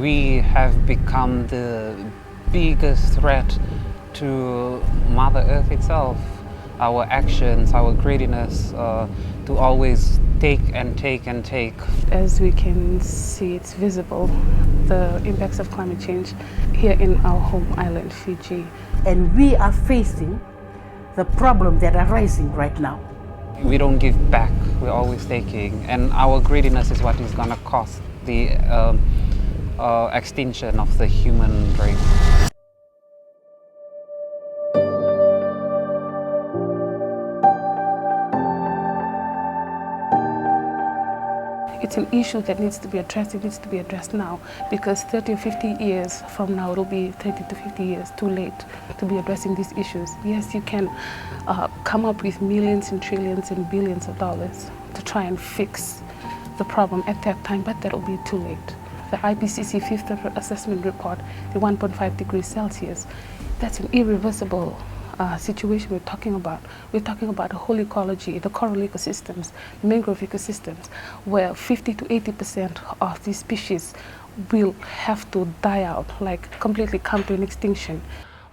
we have become the biggest threat to Mother Earth itself. Our actions, our greediness to always take and take and take. As we can see, it's visible, the impacts of climate change here in our home island, Fiji. And we are facing the problem that are rising right now. We don't give back, we're always taking, and our greediness is what is going to cause the extinction of the human race. It's an issue that needs to be addressed. It needs to be addressed now, because 30 or 50 years from now, it'll be 30 to 50 years too late to be addressing these issues. Yes, you can come up with millions and trillions and billions of dollars to try and fix the problem at that time, but that'll be too late. The IPCC fifth assessment report, the 1.5 degrees Celsius, that's an irreversible situation we're talking about. We're talking about the whole ecology, the coral ecosystems, mangrove ecosystems, where 50 to 80% of these species will have to die out, like completely come to an extinction.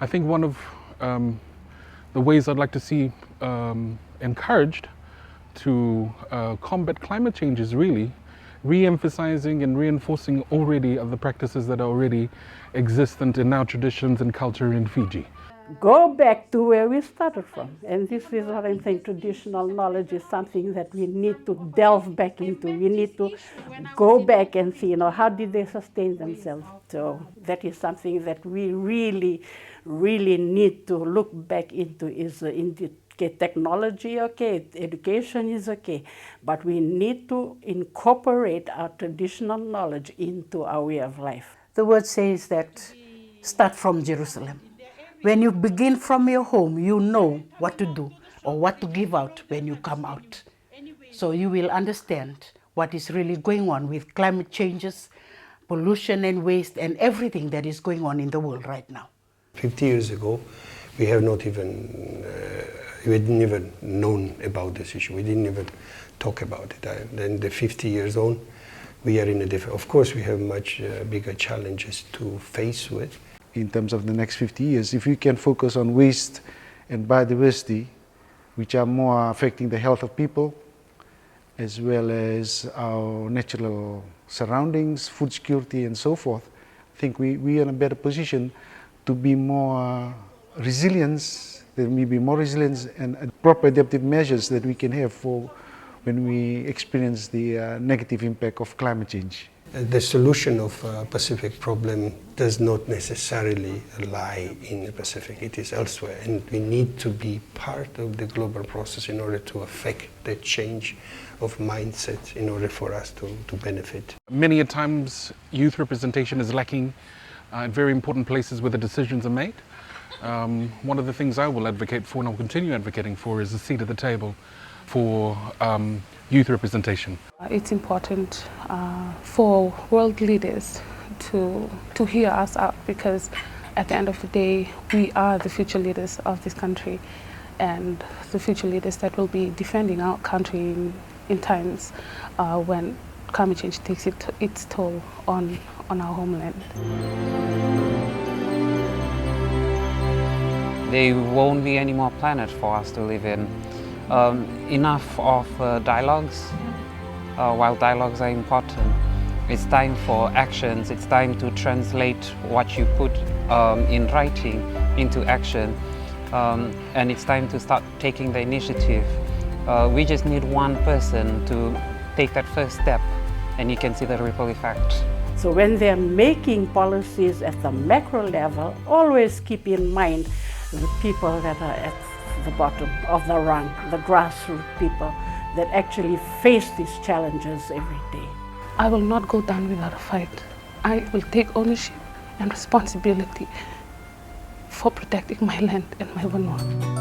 I think one of the ways I'd like to see encouraged to combat climate change is really re-emphasizing and reinforcing already of the practices that are already existent in our traditions and culture in Fiji. Go back to where we started from. And this is what I'm saying, traditional knowledge is something that we need to delve back into. We need to go back and see, how did they sustain themselves? So that is something that we really, really need to look back into. Technology, okay, education is okay, but we need to incorporate our traditional knowledge into our way of life. The word says that start from Jerusalem. When you begin from your home, you know what to do or what to give out when you come out. So you will understand what is really going on with climate changes, pollution and waste, and everything that is going on in the world right now. 50 years ago, we have not even, we didn't even known about this issue. We didn't even talk about it. Then the 50 years on, we are in a different, of course we have much bigger challenges to face with. In terms of the next 50 years, if we can focus on waste and biodiversity, which are more affecting the health of people, as well as our natural surroundings, food security and so forth, I think we are in a better position to be more resilient. There may be more resilience and proper adaptive measures that we can have for when we experience the negative impact of climate change. The solution of Pacific problem does not necessarily lie in the Pacific, it is elsewhere, and we need to be part of the global process in order to affect the change of mindset in order for us to benefit. Many a times youth representation is lacking at very important places where the decisions are made. One of the things I will advocate for and I'll continue advocating for is a seat at the table for youth representation. It's important for world leaders to hear us out, because at the end of the day, we are the future leaders of this country and the future leaders that will be defending our country in times when climate change takes its toll on our homeland. There won't be any more planet for us to live in. Enough of dialogues. While dialogues are important, it's time for actions. It's time to translate what you put in writing into action, and it's time to start taking the initiative. We just need one person to take that first step, and you can see the ripple effect. So when they're making policies at the macro level, always keep in mind the people that are at the bottom of the rung, the grassroots people that actually face these challenges every day. I will not go down without a fight. I will take ownership and responsibility for protecting my land and my Vanua.